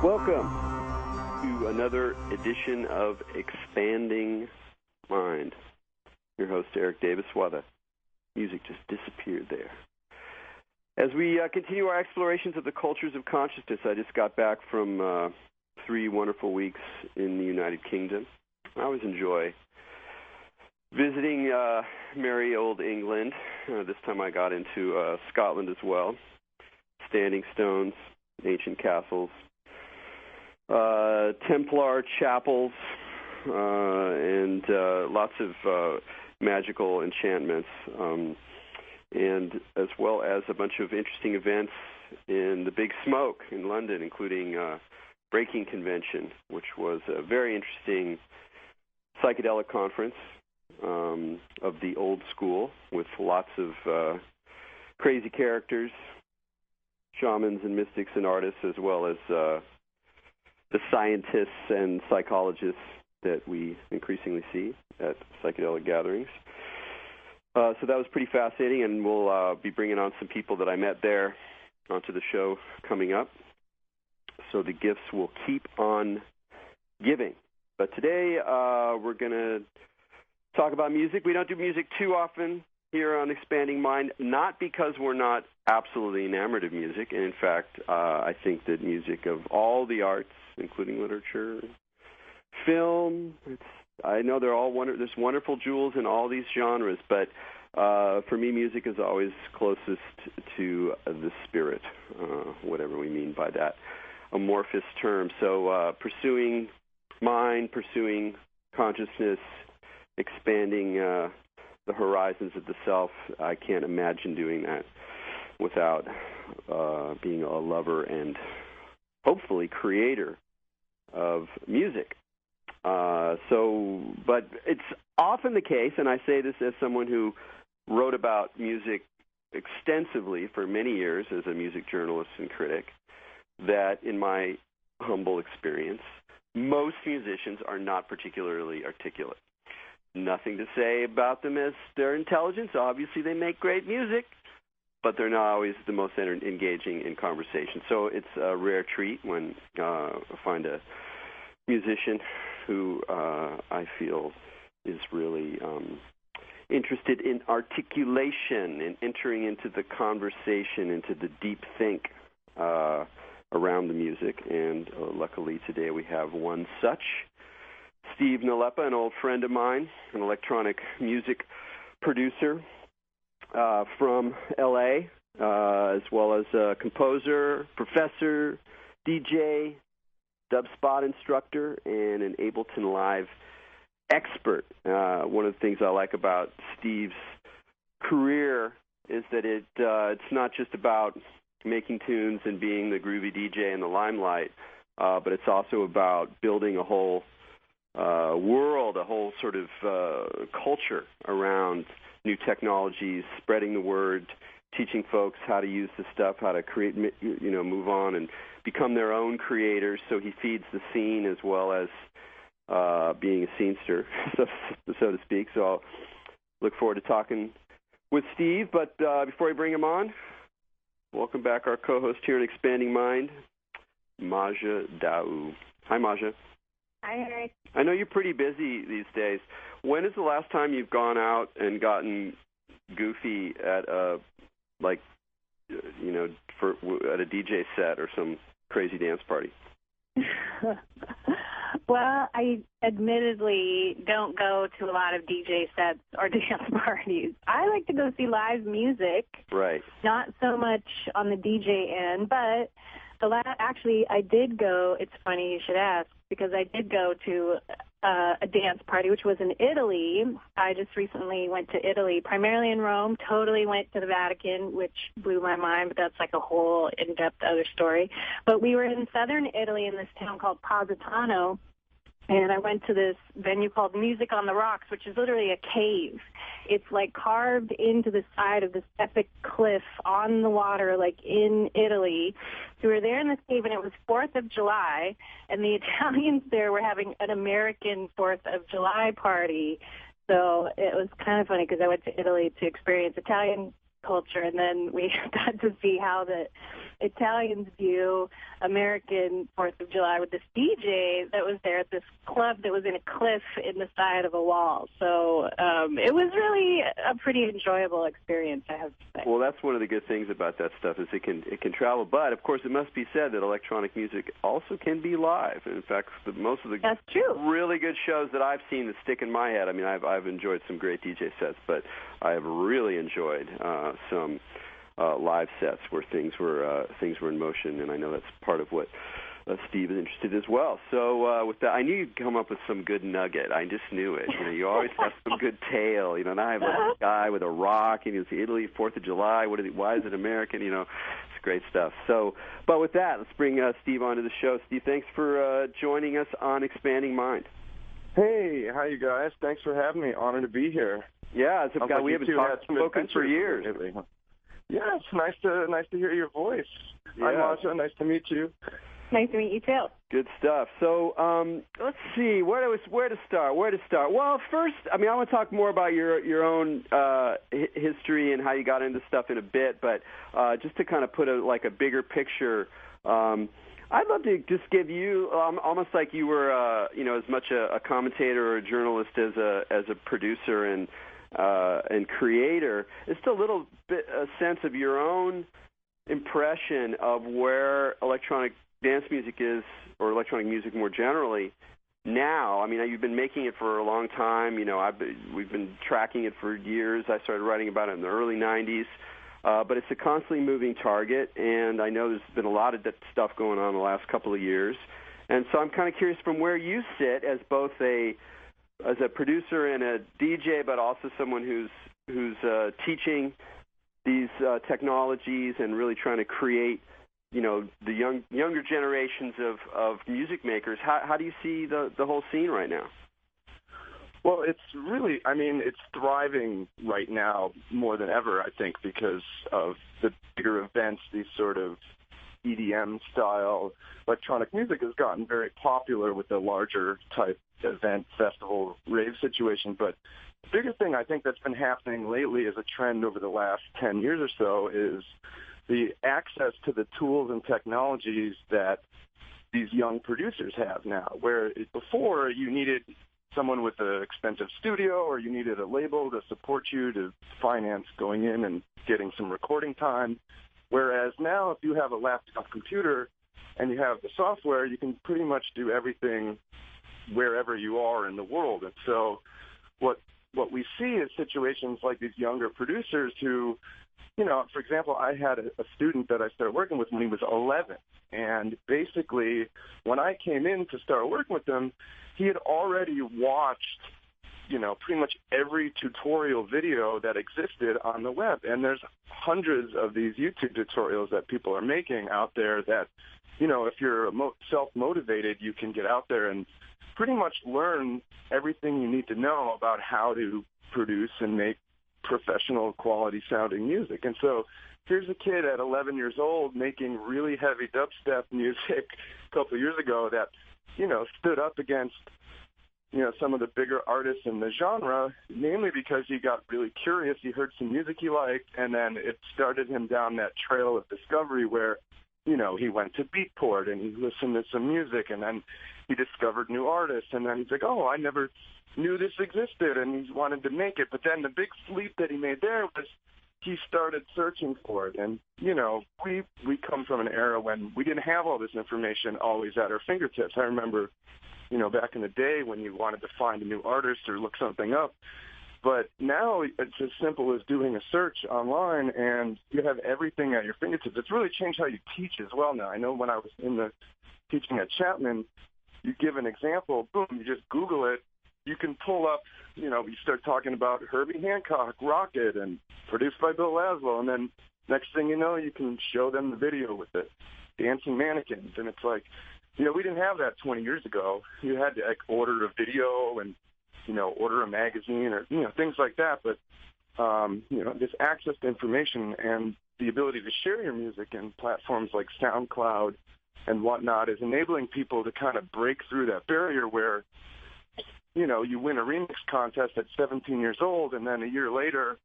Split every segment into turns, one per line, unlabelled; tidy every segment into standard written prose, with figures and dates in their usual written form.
Welcome to another edition of Expanding Mind. Your host, Erik Davis. Wow, the music just disappeared there. As we continue our explorations of the cultures of consciousness, I just got back from 3 wonderful weeks in the United Kingdom. I always enjoy visiting merry old England. This time I got into Scotland as well. Standing stones, ancient castles, Templar chapels, and lots of magical enchantments, and as well as a bunch of interesting events in the Big Smoke in London, including Breaking Convention, which was a very interesting psychedelic conference of the old school with lots of crazy characters, shamans and mystics and artists, as well as the scientists and psychologists that we increasingly see at psychedelic gatherings. So that was pretty fascinating, and we'll be bringing on some people that I met there onto the show coming up. So the gifts will keep on giving. But today we're going to talk about music. We don't do music too often here on Expanding Mind, not because we're not absolutely enamored of music. And in fact, I think that music of all the arts, including literature, film, I know there's wonderful jewels in all these genres, but for me, music is always closest to the spirit, whatever we mean by that amorphous term. So pursuing mind, pursuing consciousness, expanding the horizons of the self, I can't imagine doing that without being a lover and hopefully creator of music. But it's often the case, and I say this as someone who wrote about music extensively for many years as a music journalist and critic, that in my humble experience, most musicians are not particularly articulate. Nothing to say about them as their intelligence. Obviously, they make great music, but they're not always the most engaging in conversation. So it's a rare treat when I find a musician who I feel is really interested in articulation and entering into the conversation, into the deep think around the music. And luckily today we have one such, Steve Nalepa, an old friend of mine, an electronic music producer from L.A., as well as a composer, professor, DJ, Dubspot instructor, and an Ableton Live expert. One of the things I like about Steve's career is that it's not just about making tunes and being the groovy DJ in the limelight, but it's also about building a whole world, a whole sort of culture around new technologies, spreading the word, teaching folks how to use the stuff, how to create, move on and become their own creators. So he feeds the scene as well as being a scenester, so to speak. So I'll look forward to talking with Steve. But before I bring him on, welcome back our co-host here in Expanding Mind, Maja Dau. Hi, Maja.
Hi, Erik.
I know you're pretty busy these days. When is the last time you've gone out and gotten goofy at a DJ set or some crazy dance party?
Well, I admittedly don't go to a lot of DJ sets or dance parties. I like to go see live music.
Right.
Not so much on the DJ end, but actually I did go. It's funny you should ask, because I did go to a dance party, which was in Italy. I just recently went to Italy, primarily in Rome, totally went to the Vatican, which blew my mind, but that's like a whole in-depth other story. But we were in southern Italy in this town called Positano, and I went to this venue called Music on the Rocks, which is literally a cave. It's like carved into the side of this epic cliff on the water, like in Italy. So we were there in this cave, and it was 4th of July, and the Italians there were having an American 4th of July party. So it was kind of funny because I went to Italy to experience Italian culture, and then we got to see how the Italians view American 4th of July with this DJ that was there at this club that was in a cliff in the side of a wall. So it was really a pretty enjoyable experience, I have to say.
Well, that's one of the good things about that stuff is it can travel. But, of course, it must be said that electronic music also can be live. In fact, most of the
That's true.
really good shows that I've seen that stick in my head, I mean, I've enjoyed some great DJ sets, but I have really enjoyed some live sets where things were in motion, and I know that's part of what Steve is interested as well. So with that, I knew you'd come up with some good nugget. I just knew it. You always have some good tale. And I have a guy with a rock, and it's Italy, 4th of July. Why is it American? It's great stuff. So, but with that, let's bring Steve onto the show. Steve, thanks for joining us on Expanding Mind.
Hey, how you guys? Thanks for having me. Honored to be here.
Yeah, it's a guy we haven't spoken for years.
Lately. Yeah, it's nice to hear your voice.
Yeah.
Hi, Masha. Nice to meet you.
Nice to meet you, too.
Good stuff. So let's see, where to start? Well, first, I want to talk more about your own history and how you got into stuff in a bit, but just to kind of put a bigger picture, I'd love to just give you almost like you were as much a commentator or a journalist as a producer and creator. Just a little bit a sense of your own impression of where electronic dance music is, or electronic music more generally, now. You've been making it for a long time. We've been tracking it for years. I started writing about it in the early 90s. But it's a constantly moving target, and I know there's been a lot of that stuff going on the last couple of years. And so I'm kind of curious from where you sit as both as a producer and a DJ, but also someone who's teaching these technologies and really trying to create the younger generations of music makers. How do you see the whole scene right now?
Well, it's really, it's thriving right now more than ever, I think, because of the bigger events, these sort of EDM-style electronic music has gotten very popular with the larger type event, festival, rave situation. But the biggest thing I think that's been happening lately as a trend over the last 10 years or so is the access to the tools and technologies that these young producers have now, where before you needed someone with an expensive studio or you needed a label to support you to finance going in and getting some recording time, whereas now if you have a laptop computer and you have the software, you can pretty much do everything wherever you are in the world. And so what we see is situations like these younger producers who, for example, I had a student that I started working with when he was 11. And basically, when I came in to start working with him, he had already watched, pretty much every tutorial video that existed on the web. And there's hundreds of these YouTube tutorials that people are making out there that, if you're self-motivated, you can get out there and pretty much learn everything you need to know about how to produce and make professional quality sounding music. And so here's a kid at 11 years old making really heavy dubstep music a couple of years ago that, stood up against, some of the bigger artists in the genre, mainly because he got really curious. He heard some music he liked, and then it started him down that trail of discovery where, he went to Beatport and he listened to some music, and then he discovered new artists, and then he's like, oh, I never knew this existed, and he wanted to make it. But then the big leap that he made there was he started searching for it. And, we come from an era when we didn't have all this information always at our fingertips. I remember, back in the day when you wanted to find a new artist or look something up. But now it's as simple as doing a search online, and you have everything at your fingertips. It's really changed how you teach as well now. I know when I was in the teaching at Chapman, you give an example, boom, you just Google it. You can pull up, you start talking about Herbie Hancock, Rocket, and produced by Bill Laszlo, and then next thing you know, you can show them the video with it, dancing mannequins. And it's like, we didn't have that 20 years ago. You had to order a video and, order a magazine or, things like that. But, this access to information and the ability to share your music in platforms like SoundCloud and whatnot is enabling people to kind of break through that barrier where you win a remix contest at 17 years old, and then a year later,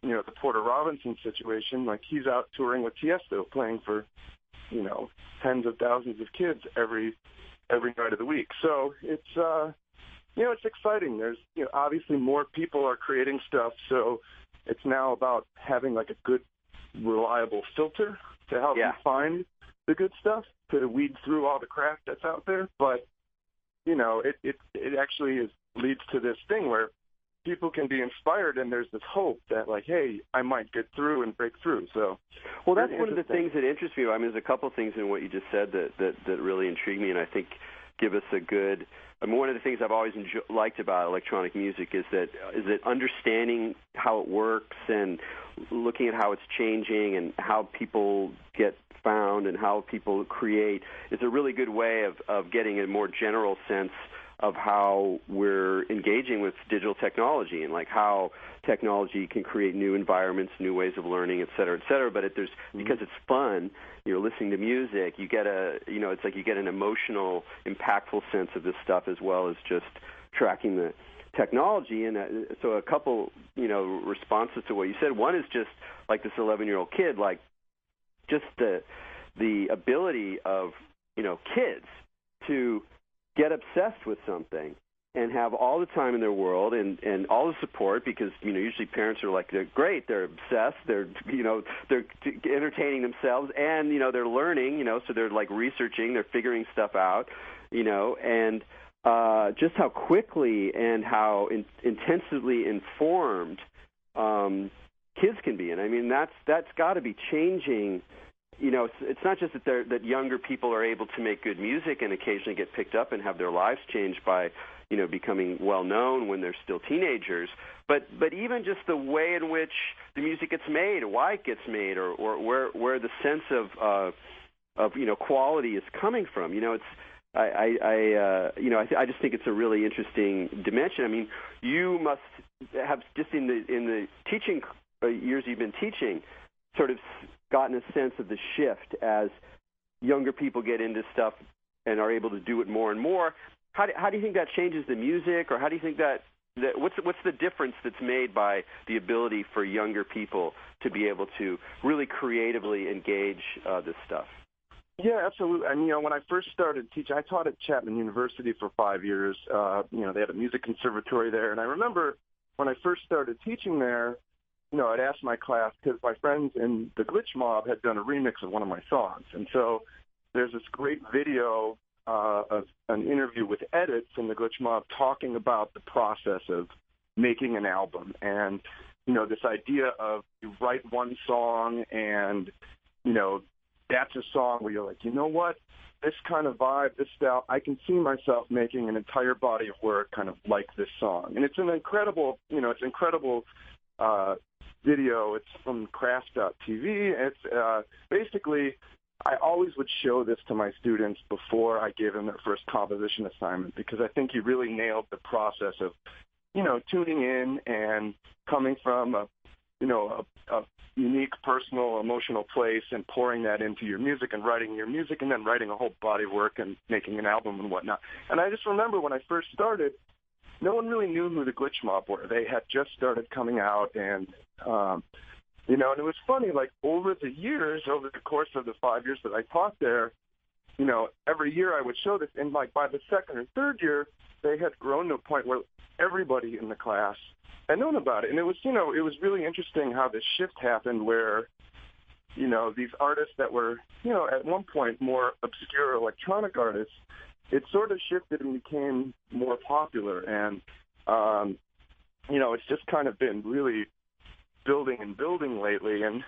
the Porter Robinson situation, like he's out touring with Tiesto, playing for, tens of thousands of kids every night of the week. So it's, it's exciting. There's, obviously more people are creating stuff, so it's now about having like a good, reliable filter to help you find the good stuff, to weed through all the crap that's out there. But, it actually leads to this thing where people can be inspired, and there's this hope that, like, hey, I might get through and break through. So,
well, that's one of the things that interests me. I mean, there's a couple of things in what you just said that really intrigue me, and I think give us a good. I mean, one of the things I've always liked about electronic music is that understanding how it works and looking at how it's changing and how people get found and how people create is a really good way of getting a more general sense of how we're engaging with digital technology and like how technology can create new environments, new ways of learning, et cetera, but because it's fun, you're listening to music, you get it's like you get an emotional, impactful sense of this stuff as well as just tracking the technology. And so a couple, responses to what you said. One is just like this 11-year-old kid, like just the ability of, kids to get obsessed with something and have all the time in their world and all the support, because usually parents are like, they're great, they're obsessed, they're entertaining themselves, and they're learning, so they're like researching, they're figuring stuff out, and just how quickly and how intensively informed kids can be. And I mean that's got to be changing. It's not just that younger people are able to make good music and occasionally get picked up and have their lives changed by, becoming well-known when they're still teenagers, but even just the way in which the music gets made, or why it gets made, or where the sense of quality is coming from. I just think it's a really interesting dimension. I mean, you must have just in the teaching years you've been teaching, sort of gotten a sense of the shift as younger people get into stuff and are able to do it more and more. How do you think that changes the music, or how do you think that what's the difference that's made by the ability for younger people to be able to really creatively engage this stuff?
Yeah, absolutely. And, when I first started teaching, I taught at Chapman University for 5 years. They had a music conservatory there. And I remember when I first started teaching there, I'd ask my class, because my friends in the Glitch Mob had done a remix of one of my songs. And so there's this great video of an interview with Edit from the Glitch Mob talking about the process of making an album. And, this idea of you write one song and, that's a song where you're like, you know what, this kind of vibe, this style, I can see myself making an entire body of work kind of like this song. And it's an incredible, video. It's from craft.tv. It's basically, I always would show this to my students before I gave them their first composition assignment, because I think you really nailed the process of, tuning in and coming from a unique, personal, emotional place and pouring that into your music and writing your music and then writing a whole body of work and making an album and whatnot. And I just remember when I first started, no one really knew who the Glitch Mob were. They had just started coming out, and, and it was funny, like over the years, over the course of the 5 years that I taught there, every year I would show this, and like by the second or third year, they had grown to a point where everybody in the class had known about it. And it was, it was really interesting how this shift happened where, these artists that were, at one point more obscure electronic artists, it sort of shifted and became more popular. And, it's just kind of been really building and building lately. And,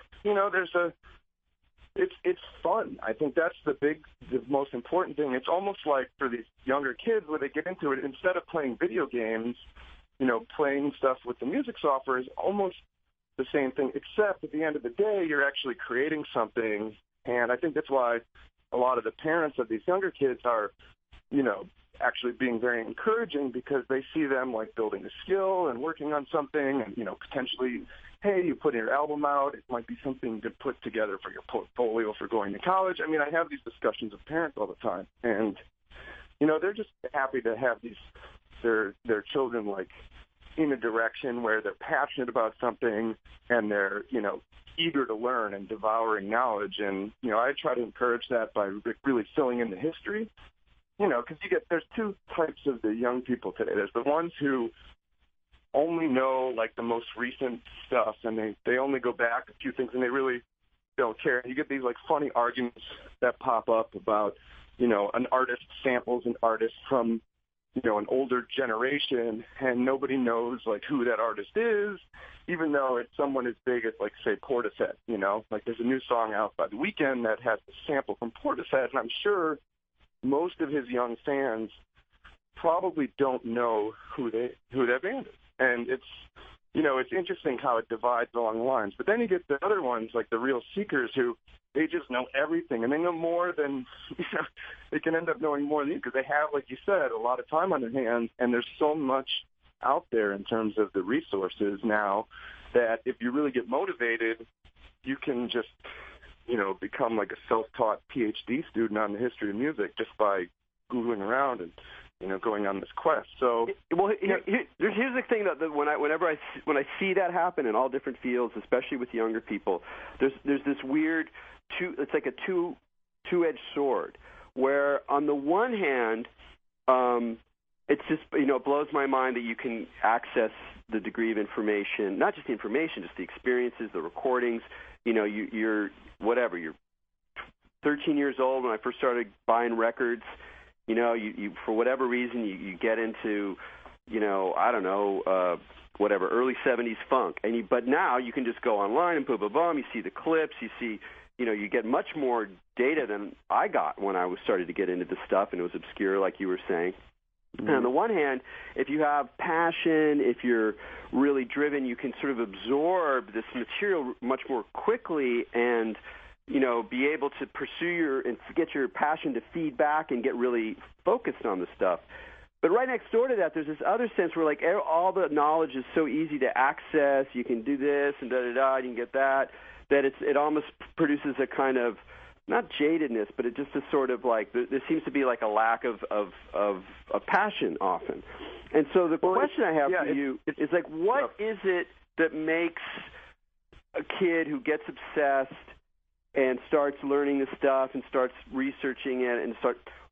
it's fun. I think that's the most important thing. It's almost like for these younger kids, when they get into it, instead of playing video games, playing stuff with the music software is almost the same thing, except at the end of the day, you're actually creating something. And I think that's why a lot of the parents of these younger kids are, actually being very encouraging, because they see them like building a skill and working on something and, potentially, hey, you put your album out, it might be something to put together for your portfolio for going to college. I mean, I have these discussions with parents all the time, and, they're just happy to have these their children like in a direction where they're passionate about something and they're, you know, eager to learn and devouring knowledge. And, you know, I try to encourage that by really filling in the history, you know, because there's two types of the young people today. There's the ones who only know like the most recent stuff, and they only go back a few things, and they really don't care. You get these like funny arguments that pop up about, you know, an artist samples an artist from, you know, an older generation, and nobody knows like who that artist is, even though it's someone as big as like say Portishead. You know, like there's a new song out by The Weeknd that has a sample from Portishead, and I'm sure most of his young fans probably don't know who that band is. And it's, you know, it's interesting how it divides along the lines. But then you get the other ones, like the real seekers, who they just know everything, and they know more than, you know, they can end up knowing more than you because they have, like you said, a lot of time on their hands, and there's so much out there in terms of the resources now that if you really get motivated, you can just, you know, become like a self-taught PhD student on the history of music just by Googling around and, you know, going on this quest. So,
well, here's the thing that whenever I see that happen in all different fields, especially with younger people, there's this weird it's like a two-edged sword, where on the one hand, it's just, you know, it blows my mind that you can access the degree of information, not just the information, just the experiences, the recordings. You know, you're 13 years old when I first started buying records. You know, you for whatever reason, you get into, you know, I don't know, whatever, early 70s funk. But now you can just go online and boom, you see the clips, you see, you know, you get much more data than I got when I was started to get into this stuff, and it was obscure, like you were saying. Mm-hmm. And on the one hand, if you have passion, if you're really driven, you can sort of absorb this material much more quickly and, you know, be able to pursue and get your passion to feed back and get really focused on the stuff. But right next door to that, there's this other sense where, like, all the knowledge is so easy to access. You can do this and da-da-da, you can get that it almost produces a kind of, not jadedness, but it just is sort of like, there seems to be like a lack of passion often. And so the question I have for you is, like, what is it that makes a kid who gets obsessed and starts learning this stuff and starts researching it and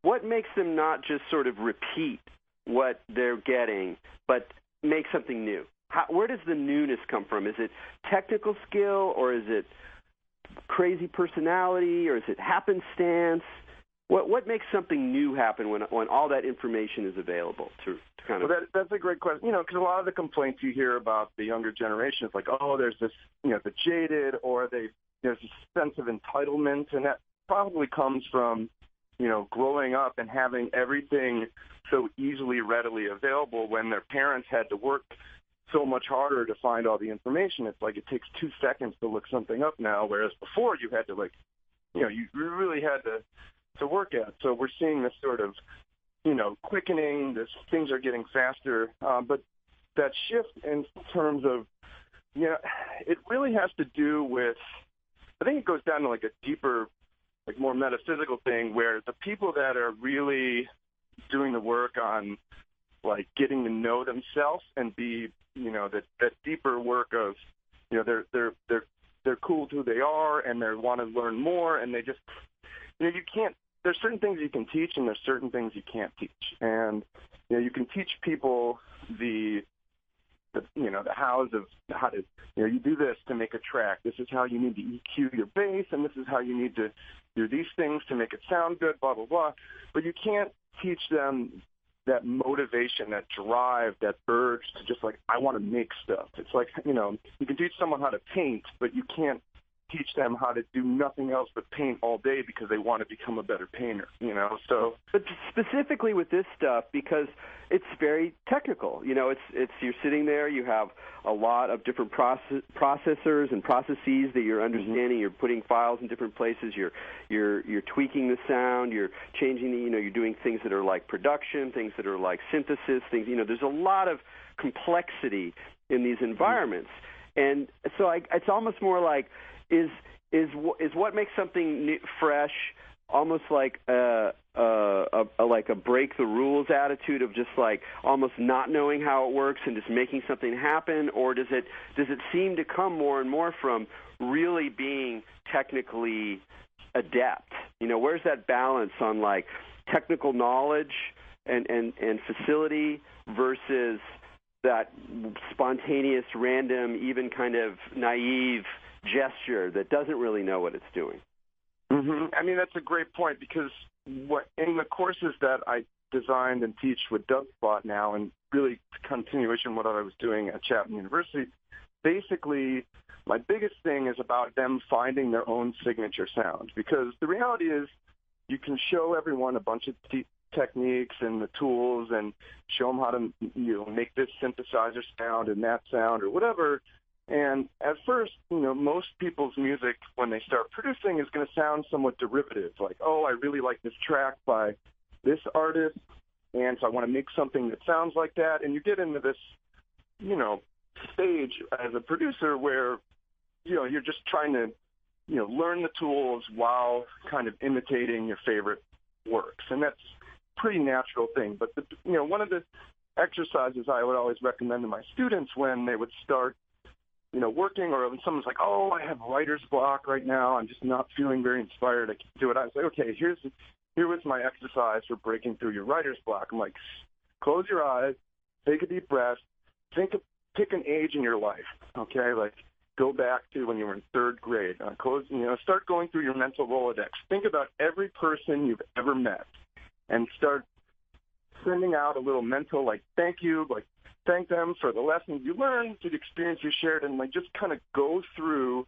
what makes them not just sort of repeat what they're getting, but make something new? Where does the newness come from? Is it technical skill, or is it crazy personality, or is it happenstance? What makes something new happen when all that information is available to kind of?
Well, that's a great question. You know, because a lot of the complaints you hear about the younger generation is like, oh, there's this, you know, the jaded, or there's this sense of entitlement, and that probably comes from, you know, growing up and having everything so easily, readily available when their parents had to work so much harder to find all the information. It's like it takes 2 seconds to look something up now, whereas before you had to, like, you know, you really had to work at. So we're seeing this sort of, you know, quickening. Things are getting faster, but that shift in terms of, you know, it really has to do with, I think it goes down to like a deeper, like more metaphysical thing, where the people that are really doing the work on, like, getting to know themselves and be, you know, that deeper work of, you know, they're cool to who they are and they want to learn more, and they just, you know, you can't. There's certain things you can teach and there's certain things you can't teach, and, you know, you can teach people the you know, the hows of how to, you know, you do this to make a track. This is how you need to EQ your bass, and this is how you need to do these things to make it sound good, blah, blah, blah. But you can't teach them that motivation, that drive, that urge to just, like, I want to make stuff. It's like, you know, you can teach someone how to paint, but you can't teach them how to do nothing else but paint all day because they want to become a better painter, you know. So,
but specifically with this stuff, because it's very technical, you know, it's you're sitting there, you have a lot of different processors and processes that you're understanding. Mm-hmm. You're putting files in different places. You're tweaking the sound. You're changing the, you know, you're doing things that are like production, things that are like synthesis, things. You know, there's a lot of complexity in these environments, and so it's almost more like. Is what makes something new, fresh, almost like a break the rules attitude of just like almost not knowing how it works and just making something happen, or does it seem to come more and more from really being technically adept? You know, where's that balance on like technical knowledge and facility versus that spontaneous, random, even kind of naive gesture that doesn't really know what it's doing?
Mm-hmm. I mean, that's a great point, because in the courses that I designed and teach with Dubspot now, and really continuation of what I was doing at Chapman University, basically my biggest thing is about them finding their own signature sound, because the reality is you can show everyone a bunch of techniques and the tools and show them how to make this synthesizer sound and that sound or whatever. And at first, most people's music, when they start producing, is going to sound somewhat derivative. Like, oh, I really like this track by this artist, and so I want to make something that sounds like that. And you get into this, stage as a producer where, you're just trying to, learn the tools while kind of imitating your favorite works. And that's a pretty natural thing. But, one of the exercises I would always recommend to my students when they would start working, or when someone's like, oh, I have writer's block right now, I'm just not feeling very inspired, I can't do it. I was like, okay, here was my exercise for breaking through your writer's block. I'm like, close your eyes, take a deep breath, pick an age in your life, okay? Like, go back to when you were in third grade. Start going through your mental Rolodex. Think about every person you've ever met, and start sending out a little mental, like, thank you, like, thank them for the lessons you learned, for the experience you shared, and like just kind of go through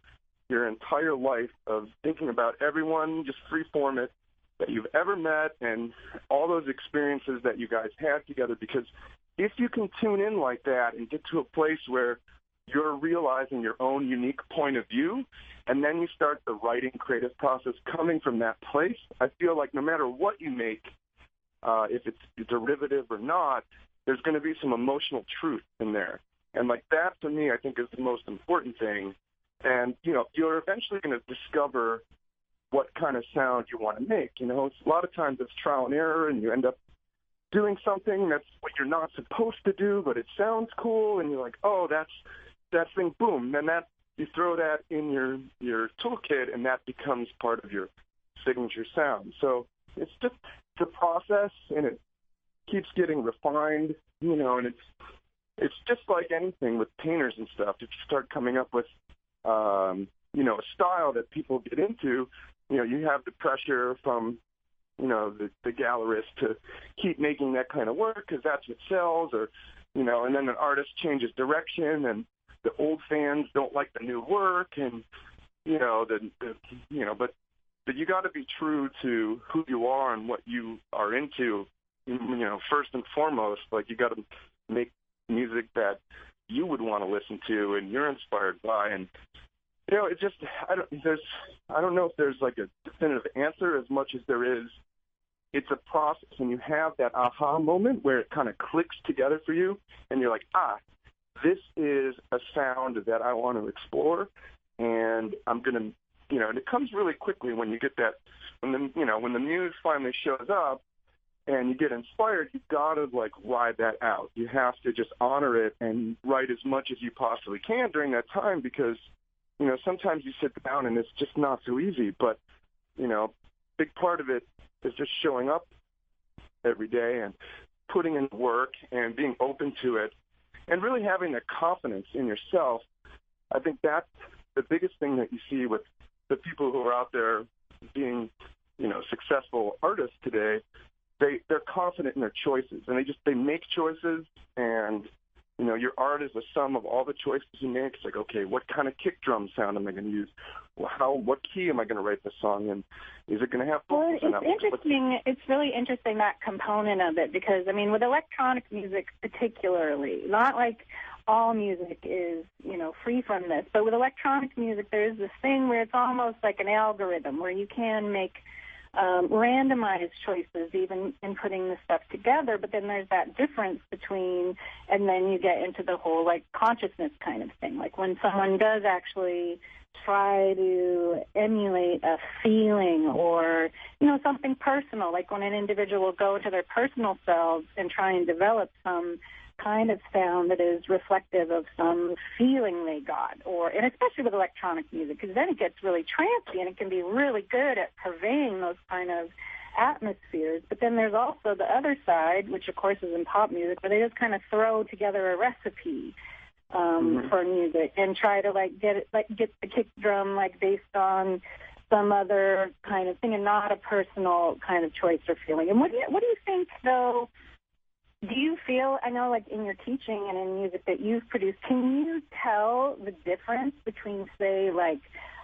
your entire life of thinking about everyone, just freeform it, that you've ever met, and all those experiences that you guys had together. Because if you can tune in like that and get to a place where you're realizing your own unique point of view, and then you start the writing creative process coming from that place, I feel like no matter what you make, if it's derivative or not, there's going to be some emotional truth in there. And like that, to me, I think is the most important thing. And, you're eventually going to discover what kind of sound you want to make. It's, a lot of times it's trial and error, and you end up doing something that's what you're not supposed to do, but it sounds cool, and you're like, oh, that's that thing, boom. And that you throw that in your toolkit, and that becomes part of your signature sound. So it's just the process, and it keeps getting refined, and it's just like anything with painters and stuff. If you start coming up with, a style that people get into, you have the pressure from, the gallerist to keep making that kind of work because that's what sells, or, and then an artist changes direction, and the old fans don't like the new work, and, but you got to be true to who you are and what you are into. First and foremost, like, you got to make music that you would want to listen to and you're inspired by. And it just, I don't know if there's like a definitive answer as much as there is. It's a process, and you have that aha moment where it kind of clicks together for you, and you're like, this is a sound that I want to explore, and I'm gonna, and it comes really quickly when you get that, when the muse finally shows up. And you get inspired, you've got to, like, ride that out. You have to just honor it and write as much as you possibly can during that time, because, sometimes you sit down and it's just not so easy. But, big part of it is just showing up every day and putting in work and being open to it and really having the confidence in yourself. I think that's the biggest thing that you see with the people who are out there being, successful artists today. They're confident in their choices, and they make choices, and your art is a sum of all the choices you make. It's like, okay, what kind of kick drum sound am I going to use? What key am I going to write this song in? Is it going to have vocals?
Well, it's interesting. It's really interesting, that component of it, because with electronic music particularly, not like all music is free from this, but with electronic music, there is this thing where it's almost like an algorithm where you can make randomized choices even in putting the stuff together, but then there's that difference between, and then you get into the whole like consciousness kind of thing, like when someone does actually try to emulate a feeling or, you know, something personal, like when an individual will go to their personal selves and try and develop some kind of sound that is reflective of some feeling they got, or, and especially with electronic music, because then it gets really trancy and it can be really good at purveying those kind of atmospheres. But then there's also the other side, which of course is in pop music, where they just kind of throw together a recipe for music and try to get the kick drum like based on some other kind of thing and not a personal kind of choice or feeling. And what do you think though? Do you feel, I know like in your teaching and in music that you've produced, can you tell the difference between, say, like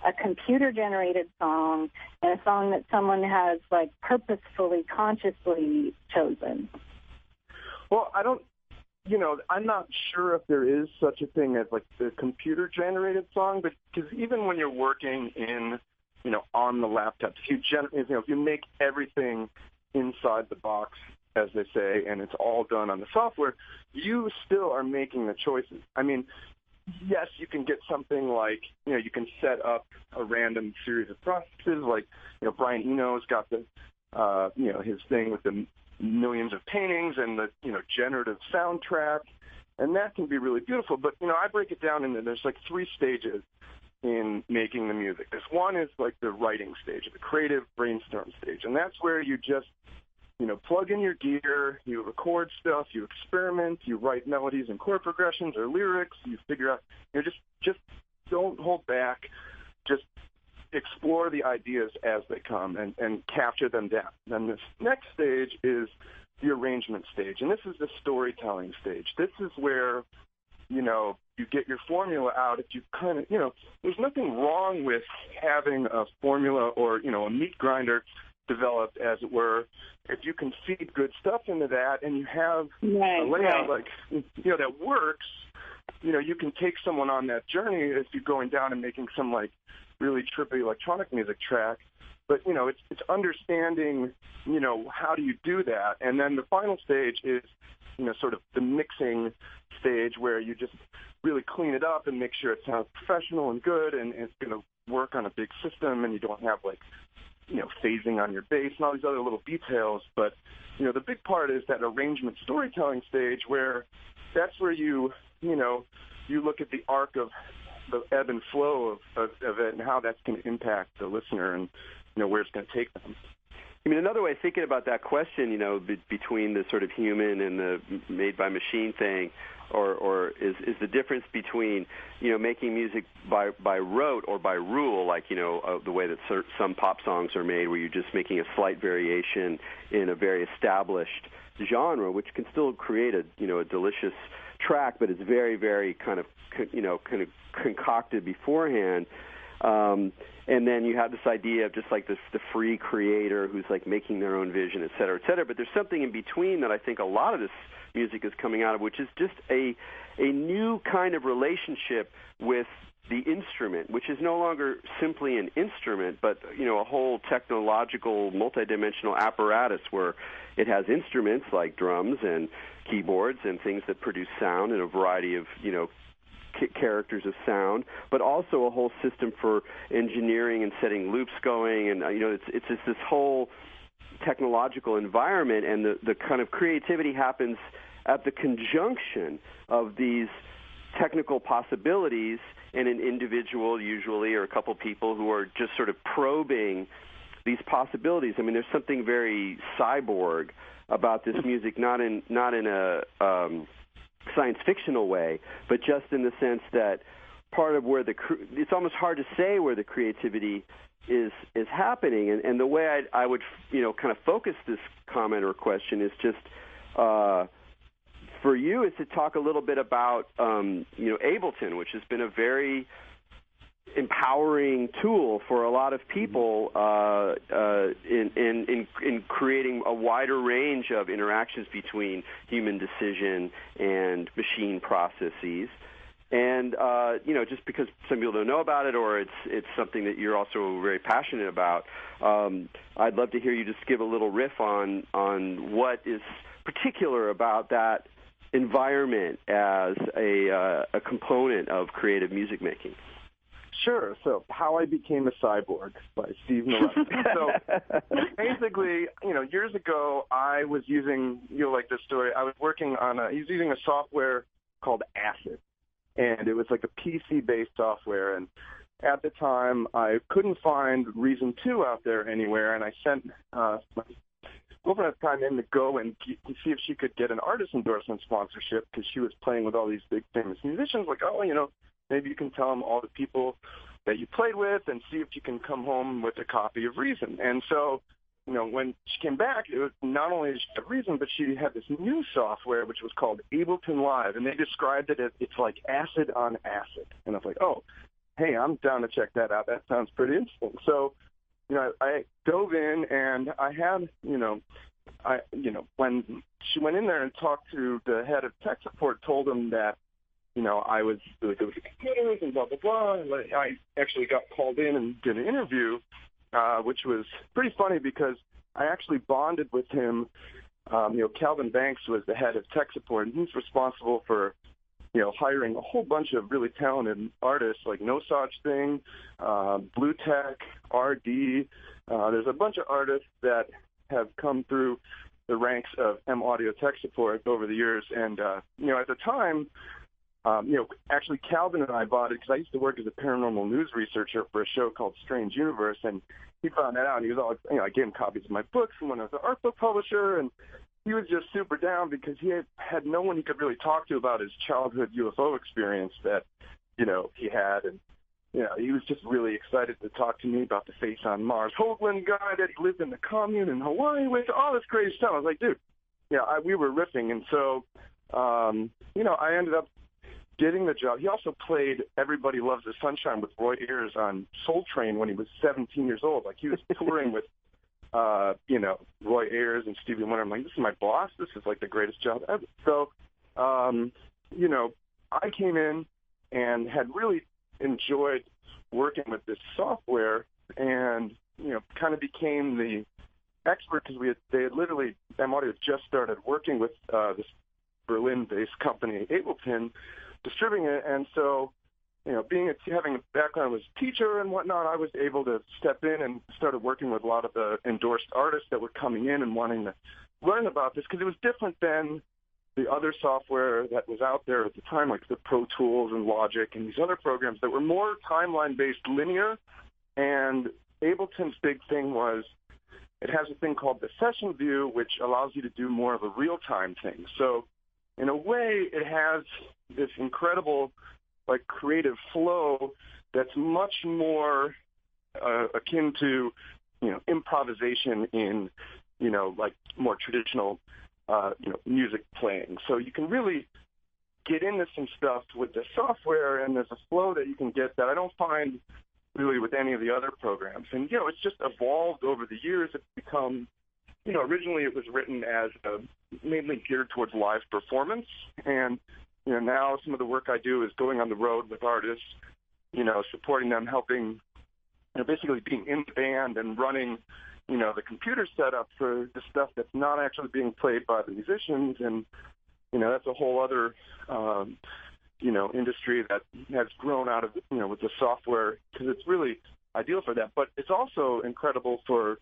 a computer-generated song and a song that someone has like purposefully, consciously chosen?
Well, I'm not sure if there is such a thing as like the computer-generated song, but because even when you're working in, on the laptop, if you make everything inside the box, as they say, and it's all done on the software, you still are making the choices. I mean, yes, you can get something like, you can set up a random series of processes, like, Brian Eno's got the, his thing with the millions of paintings and the, generative soundtrack, and that can be really beautiful. But, I break it down into, there's like 3 stages in making the music. This one is like the writing stage, the creative brainstorm stage, and that's where you just plug in your gear, you record stuff, you experiment, you write melodies and chord progressions or lyrics, you figure out, just don't hold back, just explore the ideas as they come and capture them down. Then this next stage is the arrangement stage, and this is the storytelling stage. This is where, you get your formula out. If you kind of, there's nothing wrong with having a formula or, a meat grinder developed, as it were, if you can feed good stuff into that and you have a layout that works, you can take someone on that journey if you're going down and making some like really trippy electronic music track. But, it's understanding, how do you do that? And then the final stage is, sort of the mixing stage where you just really clean it up and make sure it sounds professional and good and it's going to work on a big system and you don't have like phasing on your bass and all these other little details. But, the big part is that arrangement storytelling stage where that's where you look at the arc of the ebb and flow of it and how that's going to impact the listener and, where it's going to take them.
I mean, another way of thinking about that question, between the sort of human and the made-by-machine thing, or is the difference between, making music by rote or by rule, like, the way that some pop songs are made, where you're just making a slight variation in a very established genre, which can still create a delicious track, but it's very, very kind of concocted beforehand. And then you have this idea of just like the free creator who's like making their own vision, et cetera, et cetera. But there's something in between that I think a lot of this music is coming out of, which is just a new kind of relationship with the instrument, which is no longer simply an instrument, but, a whole technological, multidimensional apparatus where it has instruments like drums and keyboards and things that produce sound in a variety of, characters of sound, but also a whole system for engineering and setting loops going, and it's just this whole technological environment, and the kind of creativity happens at the conjunction of these technical possibilities and an individual, usually, or a couple people who are just sort of probing these possibilities. I mean, there's something very cyborg about this music, not in a science fictional way, but just in the sense that part of where it's almost hard to say where the creativity is happening. And the way I would kind of focus this comment or question is just for you is to talk a little bit about Ableton, which has been a very empowering tool for a lot of people in creating a wider range of interactions between human decision and machine processes. And just because some people don't know about it, or it's something that you're also very passionate about, I'd love to hear you just give a little riff on what is particular about that environment as a component of creative music making.
Sure. So, How I Became a Cyborg by Steve Nalepa. So, basically, years ago, I was using, you'll like this story, I was working on he was using a software called Acid. And it was like a PC-based software. And at the time, I couldn't find Reason 2 out there anywhere. And I sent my girlfriend at the time in to go and see if she could get an artist endorsement sponsorship, because she was playing with all these big famous musicians. Like, maybe you can tell them all the people that you played with and see if you can come home with a copy of Reason. And so, when she came back, it was not only did she have Reason, but she had this new software which was called Ableton Live, and they described it as it's like acid on acid. And I was like, oh, hey, I'm down to check that out. That sounds pretty interesting. So, I dove in, and I had, when she went in there and talked to the head of tech support, told him that, I was really good with the computers and blah, blah, blah. And I actually got called in and did an interview, which was pretty funny because I actually bonded with him. Calvin Banks was the head of tech support, and he's responsible for, hiring a whole bunch of really talented artists like No Such Thing, Blue Tech, RD. There's a bunch of artists that have come through the ranks of M Audio tech support over the years. And, at the time, actually Calvin and I bought it because I used to work as a paranormal news researcher for a show called Strange Universe, and he found that out, and he was all, I gave him copies of my books from when I was an art book publisher, and he was just super down because he had no one he could really talk to about his childhood UFO experience that, he had, and, he was just really excited to talk to me about the Face on Mars Hoagland guy that he lived in the commune in Hawaii with, all this crazy stuff. I was like, dude, we were riffing, and so, I ended up getting the job. He also played Everybody Loves the Sunshine with Roy Ayers on Soul Train when he was 17 years old. Like, he was touring with, Roy Ayers and Stevie Wonder. I'm like, this is my boss. This is, like, the greatest job ever. So, I came in and had really enjoyed working with this software and, kind of became the expert because they had literally, M Audio just started working with this Berlin-based company, Ableton, distributing it, and so, having a background as a teacher and whatnot, I was able to step in and started working with a lot of the endorsed artists that were coming in and wanting to learn about this, because it was different than the other software that was out there at the time, like the Pro Tools and Logic and these other programs that were more timeline-based, linear, and Ableton's big thing was it has a thing called the session view, which allows you to do more of a real-time thing. So, in a way, it has this incredible, like, creative flow that's much more akin to, improvisation in, like more traditional, music playing. So you can really get into some stuff with the software, and there's a flow that you can get that I don't find really with any of the other programs. And, it's just evolved over the years. It's become, originally it was written as mainly geared towards live performance, and now some of the work I do is going on the road with artists, supporting them, helping, basically being in the band and running, the computer setup for the stuff that's not actually being played by the musicians. And, that's a whole other, industry that has grown out of, with the software, because it's really ideal for that. But it's also incredible for,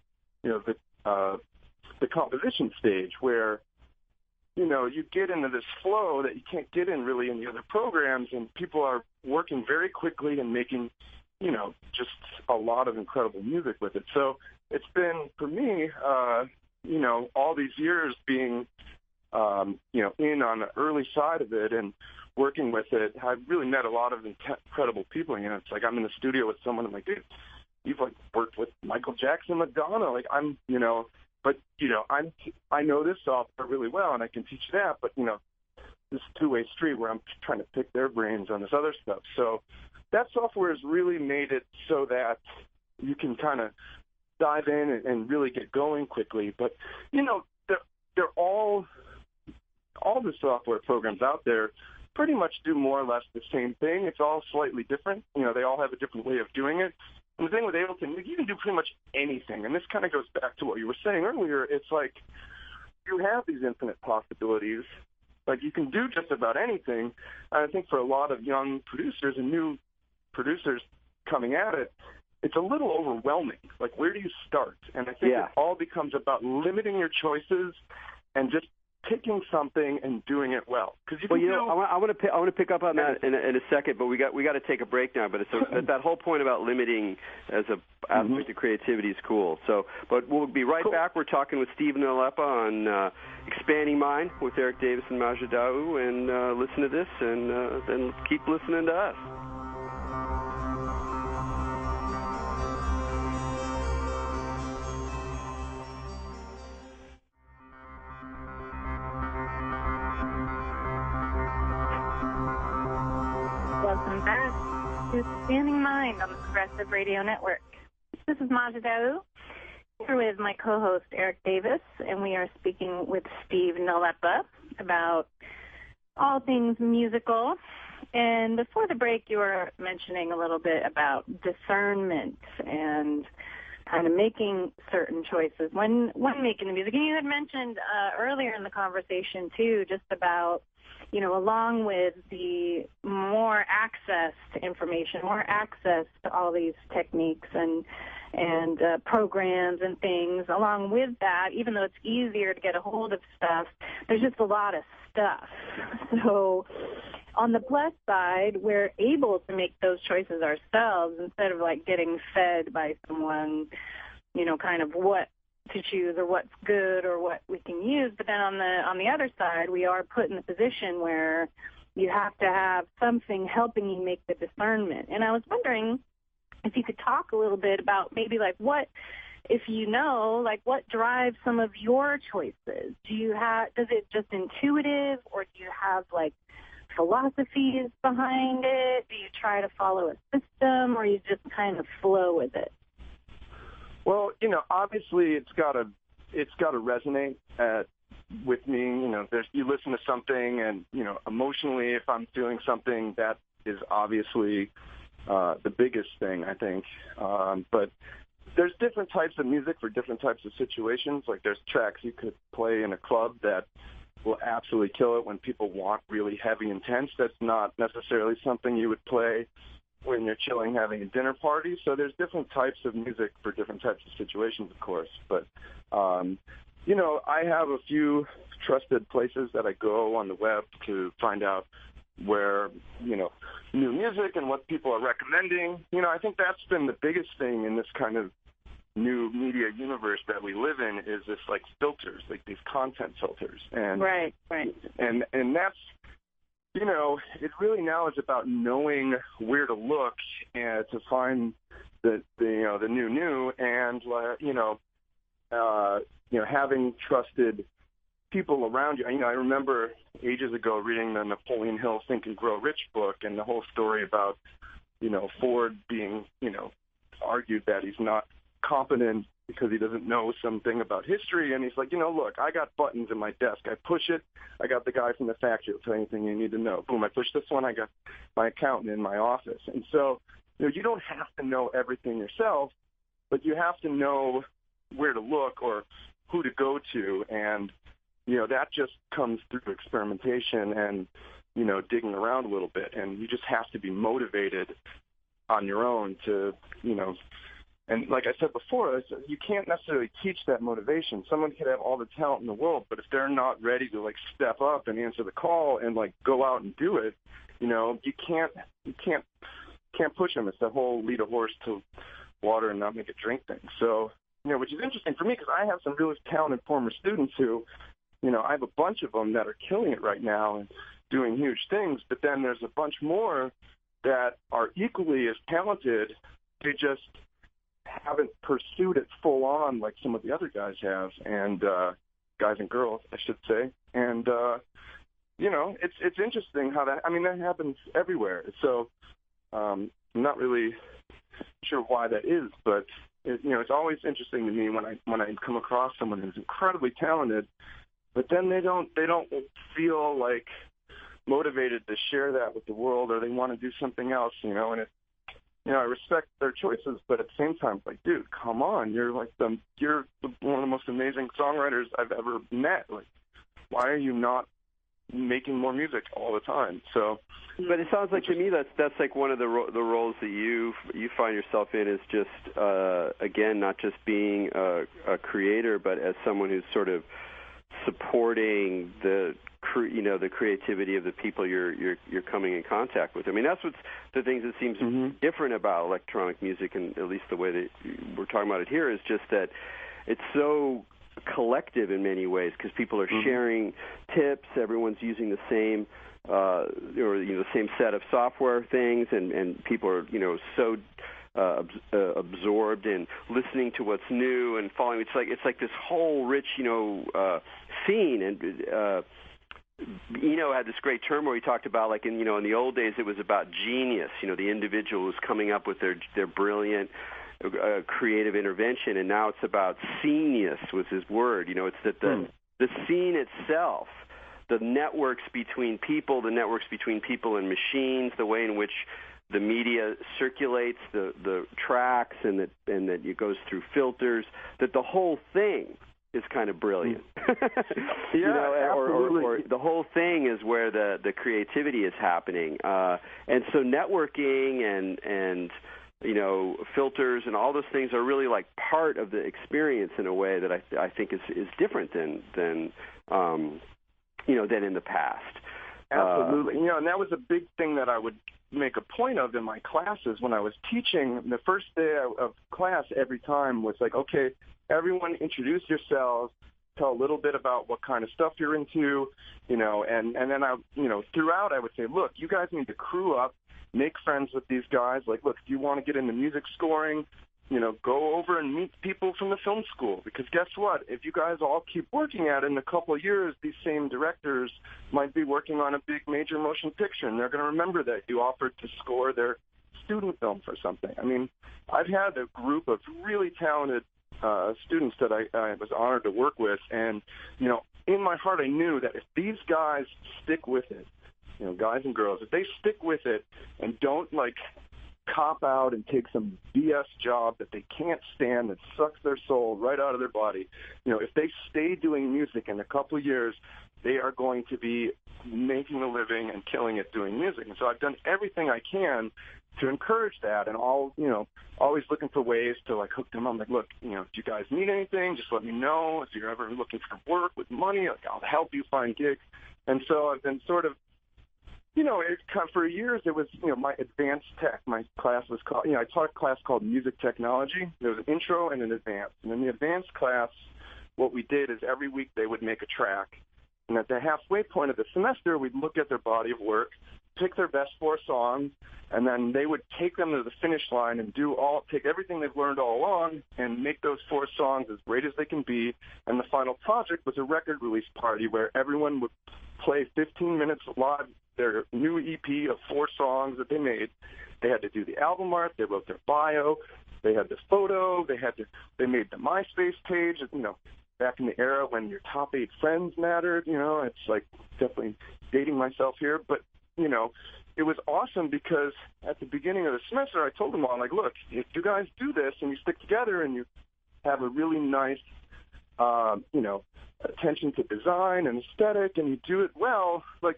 the composition stage where, you get into this flow that you can't get in really in the other programs, and people are working very quickly and making, just a lot of incredible music with it. So it's been, for me, all these years being, in on the early side of it and working with it, I've really met a lot of incredible people. It's like I'm in the studio with someone, I'm like, dude, you've like worked with Michael Jackson, Madonna. Like but I know this software really well, and I can teach you that. But this two-way street where I'm trying to pick their brains on this other stuff. So that software has really made it so that you can kind of dive in and really get going quickly. But they're all the software programs out there pretty much do more or less the same thing. It's all slightly different. You know, they all have a different way of doing it. And the thing with Ableton, you can do pretty much anything. And this kind of goes back to what you were saying earlier. It's like you have these infinite possibilities. Like, you can do just about anything. And I think for a lot of young producers and new producers coming at it, it's a little overwhelming. Like, where do you start? And I think it all becomes about limiting your choices and just picking something and doing it well. Because
I want to pick up on that in a second, but we got to take a break now. But it's that whole point about limiting as a aspect of creativity is cool. So, but we'll be right back. We're talking with Steve Nalepa on Expanding Mind with Erik Davis and Majid Daou, and listen to this, and then keep listening to us.
Welcome back to Expanding Mind on the Progressive Radio Network. This is Majid Daou, here with my co-host Erik Davis, and we are speaking with Steve Nalepa about all things musical. And before the break, you were mentioning a little bit about discernment and kind of making certain choices when making the music. And you had mentioned earlier in the conversation, too, just about, you know, along with the more access to information, more access to all these techniques and programs and things, along with that, even though it's easier to get a hold of stuff, there's just a lot of stuff. So on the plus side, we're able to make those choices ourselves instead of like getting fed by someone, you know, kind of what to choose or what's good or what we can use. But then on the other side, we are put in a position where you have to have something helping you make the discernment. And I was wondering if you could talk a little bit about maybe like what, if you know, like what drives some of your choices. Does it just intuitive, or do you have like philosophies behind it? Do you try to follow a system, or you just kind of flow with it?
Well, you know, obviously it's got to resonate with me. You know, you listen to something, and you know, emotionally, if I'm feeling something, that is obviously the biggest thing, I think. But there's different types of music for different types of situations. Like, there's tracks you could play in a club that will absolutely kill it when people want really heavy, intense. That's not necessarily something you would play when you're chilling, having a dinner party. So there's different types of music for different types of situations, of course. But, you know, I have a few trusted places that I go on the web to find out where, you know, new music and what people are recommending. You know, I think that's been the biggest thing in this kind of new media universe that we live in, is this like filters, like these content filters. And
right.
And that's, you know, it really now is about knowing where to look and to find the new, and having trusted people around you. You know, I remember ages ago reading the Napoleon Hill Think and Grow Rich book, and the whole story about, you know, Ford being, you know, argued that he's not competent because he doesn't know something about history. And he's like, you know, look, I got buttons in my desk. I push it. I got the guy from the factory who'll tell you anything you need to know. Boom, I push this one. I got my accountant in my office. And so, you know, you don't have to know everything yourself, but you have to know where to look or who to go to. And, you know, that just comes through experimentation and, you know, digging around a little bit. And you just have to be motivated on your own to, you know, and like I said before, you can't necessarily teach that motivation. Someone could have all the talent in the world, but if they're not ready to like step up and answer the call and like go out and do it, you know, you can't push them. It's the whole lead a horse to water and not make it drink thing. So, you know, which is interesting for me because I have some really talented former students who, you know, I have a bunch of them that are killing it right now and doing huge things, but then there's a bunch more that are equally as talented. They just haven't pursued it full on like some of the other guys have, and guys and girls, I should say. And you know, it's interesting how that happens everywhere. So I'm not really sure why that is, but you know, it's always interesting to me when I come across someone who's incredibly talented, but then they don't feel like motivated to share that with the world, or they want to do something else, and I respect their choices, but at the same time, it's like, dude, come on, you're one of the most amazing songwriters I've ever met. Like, why are you not making more music all the time? So,
but it sounds like to me that's like one of the roles that you find yourself in is just again, not just being a creator, but as someone who's sort of supporting the creativity of the people you're coming in contact with. I mean, that's what's the things that seems different about electronic music, and at least the way that we're talking about it here is just that it's so collective in many ways, because people are sharing tips, everyone's using the same the same set of software things, and people are so absorbed in listening to what's new and following. It's like this whole rich scene, and Eno had this great term where he talked about, like, in the old days it was about genius, the individual who's coming up with their brilliant creative intervention, and now it's about scenius was his word. It's that the scene itself, the networks between people and machines, the way in which the media circulates the tracks, and that it goes through filters, that the whole thing is kind of brilliant. Or the whole thing is where the creativity is happening. And so networking and filters and all those things are really like part of the experience in a way that I think is different than in the past.
Absolutely. And that was a big thing that I would make a point of in my classes when I was teaching. The first day of class every time was like, okay, everyone introduce yourselves, tell a little bit about what kind of stuff you're into, and then I, throughout I would say, look, you guys need to crew up, make friends with these guys. Like, look, if you want to get into music scoring, go over and meet people from the film school, because guess what? If you guys all keep working at it, in a couple of years, these same directors might be working on a big major motion picture, and they're going to remember that you offered to score their student film for something. I mean, I've had a group of really talented students that I was honored to work with, and, in my heart I knew that if these guys stick with it, guys and girls, if they stick with it and don't, like, cop out and take some BS job that they can't stand, that sucks their soul right out of their body, if they stay doing music in a couple of years, they are going to be making a living and killing it doing music. And so I've done everything I can to encourage that, and always looking for ways to, like, hook them up. Like, look, do you guys need anything? Just let me know. If you're ever looking for work with money, like, I'll help you find gigs. And so I've been sort of, for years it was, my advanced tech. My class was called, I taught a class called music technology. There was an intro and an advanced. And in the advanced class, what we did is every week they would make a track. And at the halfway point of the semester, we'd look at their body of work, pick their best 4 songs, and then they would take them to the finish line and take everything they've learned all along and make those 4 songs as great as they can be. And the final project was a record release party where everyone would play 15 minutes live, their new EP of 4 songs that they made. They had to do the album art, they wrote their bio, they had the photo, they made the MySpace page, back in the era when your top 8 friends mattered. It's like definitely dating myself here, but it was awesome because at the beginning of the semester, I told them all, like, look, if you guys do this and you stick together and you have a really nice, attention to design and aesthetic, and you do it well, like,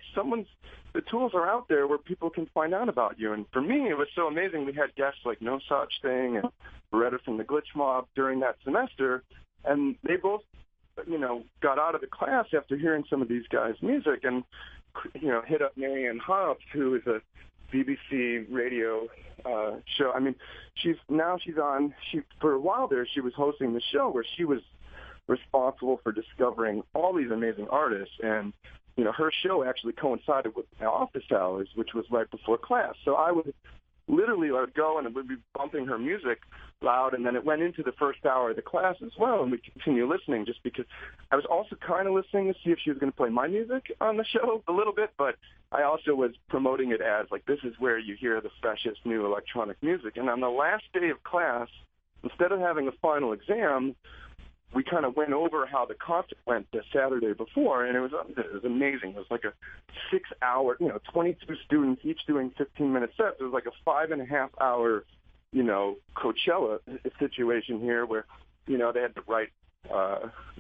the tools are out there where people can find out about you. And for me, it was so amazing. We had guests like No Such Thing and Beretta from the Glitch Mob during that semester, and they both, got out of the class after hearing some of these guys' music and, hit up Marianne Hobbs, who is a BBC radio show. I mean, for a while there, she was hosting the show where she was responsible for discovering all these amazing artists. And, her show actually coincided with my office hours, which was right before class. So I would literally go and would be bumping her music loud, and then it went into the first hour of the class as well, and we'd continue listening just because I was also kind of listening to see if she was going to play my music on the show a little bit, but I also was promoting it as, like, this is where you hear the freshest new electronic music. And on the last day of class, instead of having a final exam, we kind of went over how the concert went the Saturday before, and it was amazing. It was like a 6-hour, 22 students, each doing 15-minute sets. It was like a 5.5-hour, Coachella situation here where, they had to write,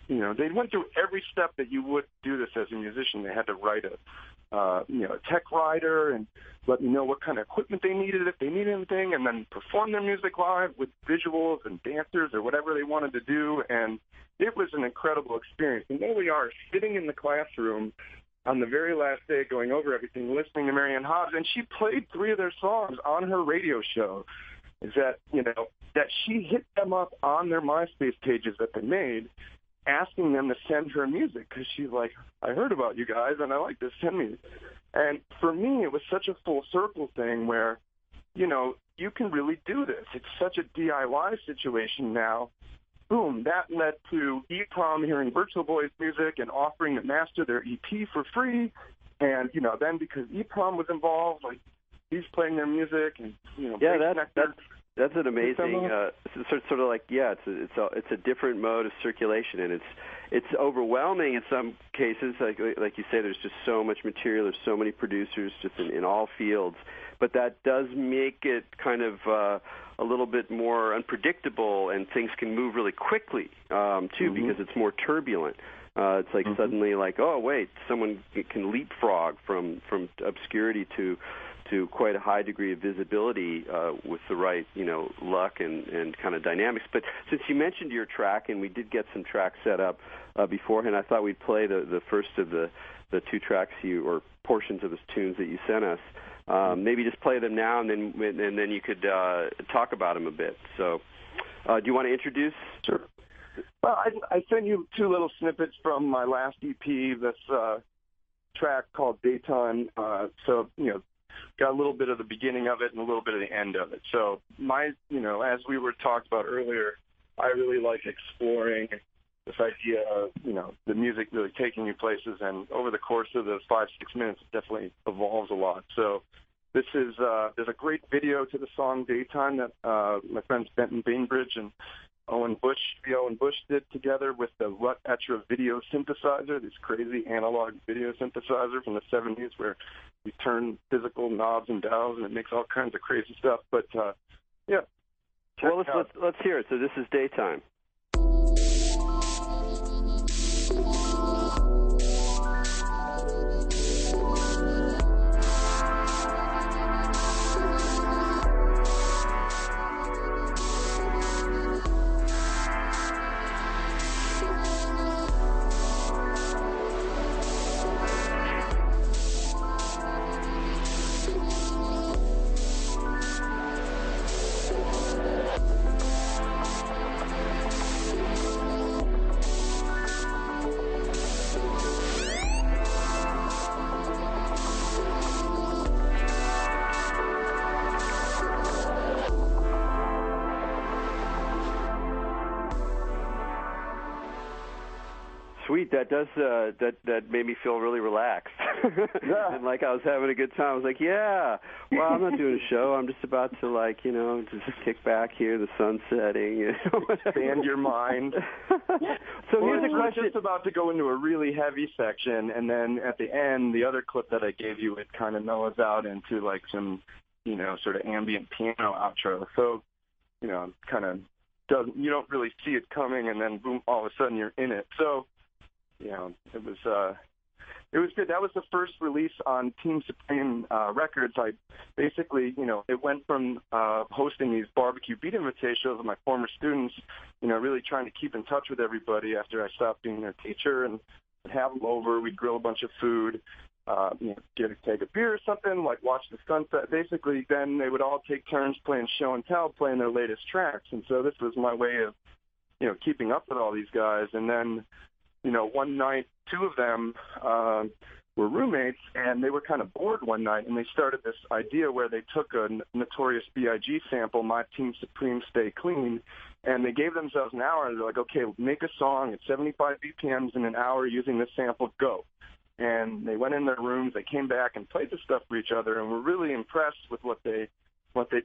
they went through every step that you would do this as a musician. They had to write a tech writer and let me know what kind of equipment they needed, if they needed anything, and then perform their music live with visuals and dancers or whatever they wanted to do. And it was an incredible experience. And there we are, sitting in the classroom on the very last day, going over everything, listening to Marianne Hobbs, and she played 3 of their songs on her radio show. Is that, that she hit them up on their MySpace pages that they made, asking them to send her music because she's like, I heard about you guys and I like this, send me. And for me, it was such a full circle thing where, you can really do this. It's such a DIY situation now. Boom, that led to EPROM hearing Virtual Boy's music and offering to master their EP for free. And, then because EPROM was involved, like, he's playing their music and,
that's an amazing sort of like it's a different mode of circulation, and it's overwhelming in some cases. Like you say, there's just so much material. There's so many producers just in all fields, but that does make it kind of a little bit more unpredictable, and things can move really quickly too because it's more turbulent. It's like suddenly like, oh wait, someone can leapfrog from obscurity to quite a high degree of visibility with the right, luck and kind of dynamics. But since you mentioned your track, and we did get some tracks set up beforehand, I thought we'd play the first of the 2 tracks or portions of the tunes that you sent us. Maybe just play them now, and then you could talk about them a bit. So do you want to introduce?
Sure. Well, I sent you 2 little snippets from my last EP, this track called Daytime. Got a little bit of the beginning of it and a little bit of the end of it. So as we were talked about earlier, I really like exploring this idea of, the music really taking you places. And over the course of the 5-6 minutes, it definitely evolves a lot. So this is, there's a great video to the song Daytime that my friends Benton Bainbridge and Owen Bush did together with the Rut Etra video synthesizer, this crazy analog video synthesizer from the 70s where you turn physical knobs and dials and it makes all kinds of crazy stuff. But, yeah.
Well, let's hear it. So this is Daytime. Sweet, that does that made me feel really relaxed, and like I was having a good time. I was like, well, I'm not doing a show. I'm just about to just kick back here, the sun setting,
expand your mind.
So here's a question.
Just about to go into a really heavy section, and then at the end, the other clip that I gave you, it kind of mellows out into like some, sort of ambient piano outro. So, kind of you don't really see it coming, and then boom, all of a sudden you're in it. So. It was good. That was the first release on Team Supreme Records. I basically, it went from hosting these barbecue beat invitations with my former students, really trying to keep in touch with everybody after I stopped being their teacher, and have them over. We'd grill a bunch of food, take a beer or something, like watch the sunset. Basically, then they would all take turns playing show and tell, playing their latest tracks. And so this was my way of, keeping up with all these guys. And then, one night, 2 of them were roommates, and they were kind of bored one night, and they started this idea where they took a Notorious B.I.G. sample, My Team Supreme Stay Clean, and they gave themselves an hour, and they're like, okay, make a song at 75 BPMs in an hour using this sample, go. And they went in their rooms, they came back and played the stuff for each other, and were really impressed with what they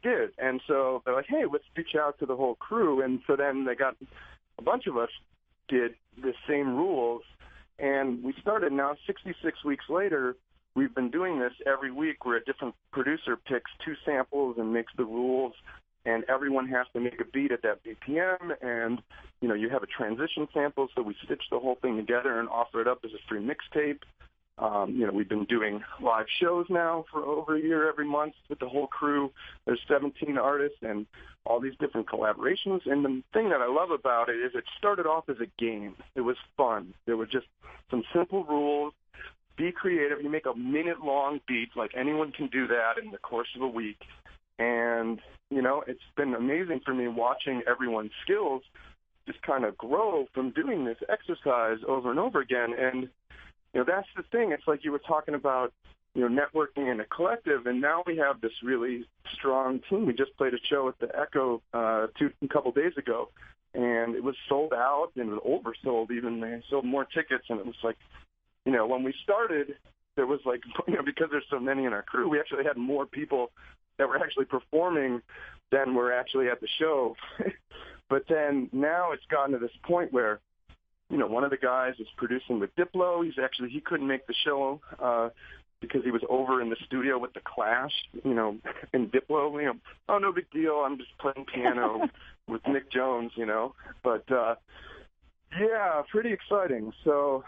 did. And so they're like, hey, let's reach out to the whole crew. And so then they got a bunch of us did the same rules, and we started now 66 weeks later. We've been doing this every week where a different producer picks 2 samples and makes the rules, and everyone has to make a beat at that BPM, and, you know, you have a transition sample, so we stitch the whole thing together and offer it up as a free mixtape. You know, we've been doing live shows now for over a year every month with the whole crew. There's 17 artists and all these different collaborations, and the thing that I love about it is it started off as a game. It was fun. There were just some simple rules. Be creative. You make a minute-long beat, like anyone can do that in the course of a week. And, you know, it's been amazing for me watching everyone's skills just kind of grow from doing this exercise over and over again. And, you know, that's the thing. It's like you were talking about, you know, networking in a collective, and now we have this really strong team. We just played a show at the Echo a couple days ago, and it was sold out, and it was oversold even. They sold more tickets, and it was like, you know, when we started, there was like, you know, because there's so many in our crew, we actually had more people that were actually performing than were actually at the show. But then now it's gotten to this point where, you know, one of the guys is producing with Diplo. He couldn't make the show because he was over in the studio with the Clash, you know, and Diplo, you know, oh, no big deal. I'm just playing piano with Nick Jones, you know. But, yeah, pretty exciting. So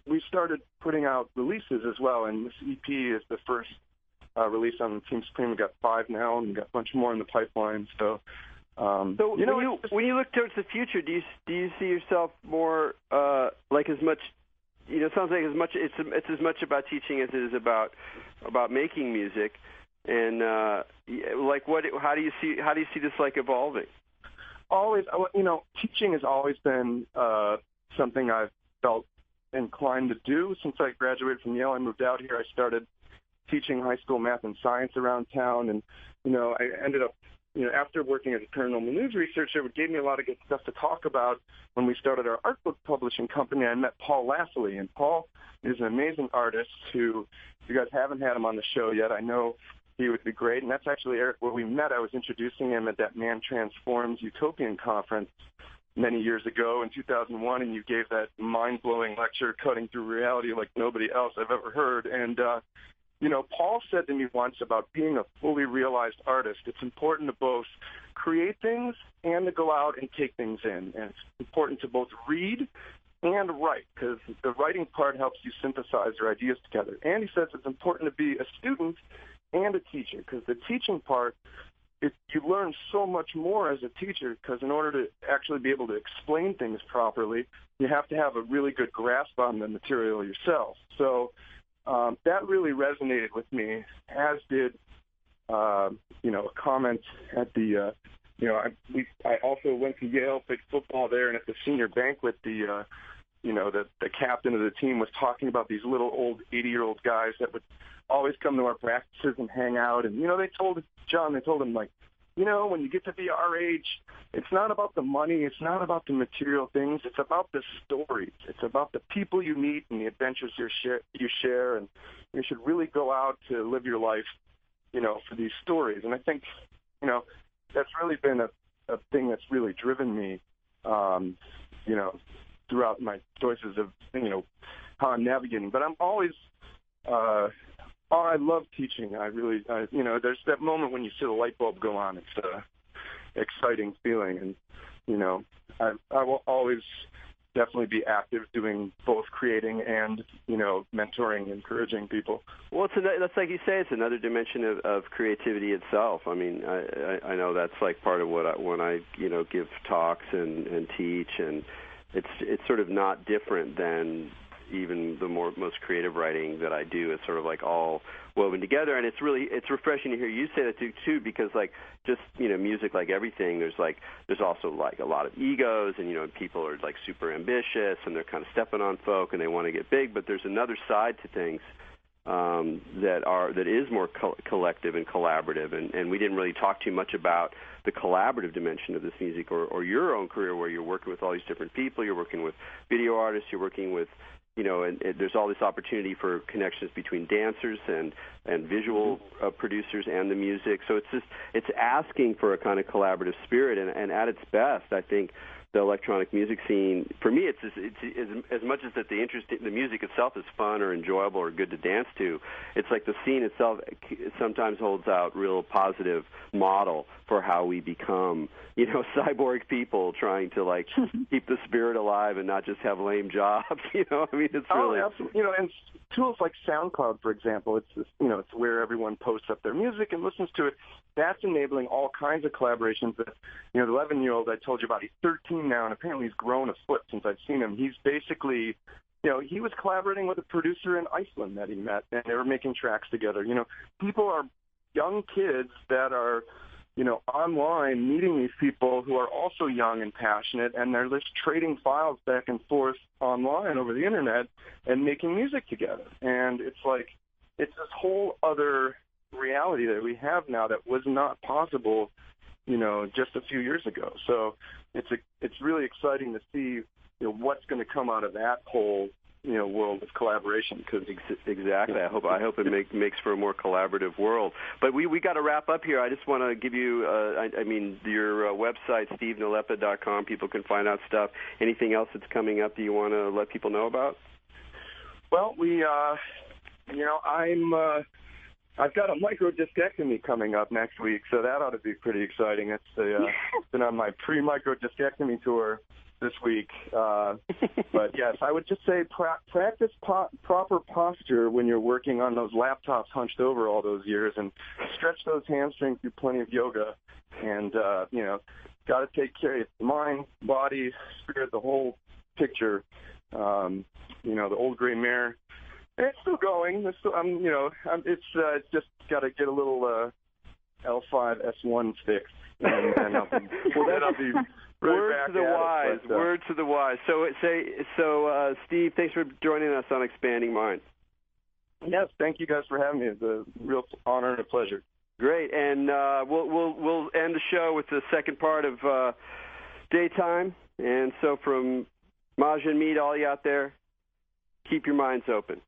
we started putting out releases as well, and this EP is the first release on Team Supreme. We got 5 now, and we got a bunch more in the pipeline. So, you know,
when you look towards the future, do you see yourself more like as much? You know, it sounds like it's as much about teaching as it is about making music, and like how do you see this like evolving?
Always, you know, teaching has always been something I've felt inclined to do. Since I graduated from Yale, I moved out here. I started teaching high school math and science around town, and, you know, I ended up, you know, after working as a paranormal news researcher, it gave me a lot of good stuff to talk about. When we started our art book publishing company, I met Paul Lassley, and Paul is an amazing artist who, if you guys haven't had him on the show yet, I know he would be great. And that's actually, Erik, where we met. I was introducing him at that Man Transforms Utopian conference many years ago in 2001, and you gave that mind-blowing lecture, Cutting Through Reality, like nobody else I've ever heard. And, you know, Paul said to me once about being a fully realized artist, it's important to both create things and to go out and take things in. And it's important to both read and write, because the writing part helps you synthesize your ideas together. And he says it's important to be a student and a teacher, because the teaching part, you learn so much more as a teacher, because in order to actually be able to explain things properly, you have to have a really good grasp on the material yourself. So that really resonated with me, as did, you know, a comment at the, you know, I also went to Yale, played football there, and at the senior banquet, you know, the captain of the team was talking about these little old 80-year-old guys that would always come to our practices and hang out. And, you know, they told him, like, you know, when you get to be our age, it's not about the money, it's not about the material things, it's about the stories. It's about the people you meet and the adventures you share, and you should really go out to live your life, you know, for these stories. And I think, you know, that's really been a thing that's really driven me, you know, throughout my choices of, you know, how I'm navigating. But I'm always, I love teaching. You know, there's that moment when you see the light bulb go on. It's an exciting feeling. And, you know, I will always definitely be active doing both creating and, you know, mentoring, encouraging people. Well,
that's like you say, it's another dimension of creativity itself. I mean, I know that's like part of when I, you know, give talks and teach, and it's sort of not different than even the most creative writing that I do. It's sort of like all woven together, and it's refreshing to hear you say that too, because like just, you know, music, like everything, there's also like a lot of egos, and, you know, people are like super ambitious and they're kind of stepping on folk and they want to get big, but there's another side to things that is more collective and collaborative, and we didn't really talk too much about the collaborative dimension of this music or your own career, where you're working with all these different people, you're working with video artists, you're working with, you know, and there's all this opportunity for connections between dancers and visual producers and the music. So it's asking for a kind of collaborative spirit, and at its best, I think the electronic music scene. For me, it's as much as that the music itself is fun or enjoyable or good to dance to. It's like the scene itself sometimes holds out real positive model for how we become, cyborg people trying to like keep the spirit alive and not just have lame jobs. I mean, it's really
absolutely. And tools like SoundCloud, for example, it's where everyone posts up their music and listens to it. That's enabling all kinds of collaborations. That the 11-year-old I told you about, he's 13 now, and apparently he's grown a foot since I've seen him. He's basically, he was collaborating with a producer in Iceland that he met, and they were making tracks together. People are young kids that are, online meeting these people who are also young and passionate, and they're just trading files back and forth online over the internet and making music together. And it's this whole other reality that we have now that was not possible, just a few years ago. So it's really exciting to see, what's going to come out of that whole, world of collaboration. Cause
exactly. I hope it makes for a more collaborative world. But we got to wrap up here. I just want to give you, your website, stevenalepa.com. People can find out stuff. Anything else that's coming up that you want to let people know about?
Well, I've got a microdiscectomy coming up next week, so that ought to be pretty exciting. It's been on my pre-microdiscectomy tour this week. But yes, I would just say practice proper posture when you're working on those laptops hunched over all those years, and stretch those hamstrings, do plenty of yoga, and got to take care of mind, body, spirit, the whole picture. The old gray mare. It's still going. It's just got to get a little L5 S1 fixed, and I'll be
Word to the wise. Word to the wise. So Steve, thanks for joining us on Expanding Mind.
Yes, thank you guys for having me. It's a real honor and a pleasure.
Great, and we'll end the show with the second part of Daytime. And so from Maj and me to all you out there, keep your minds open.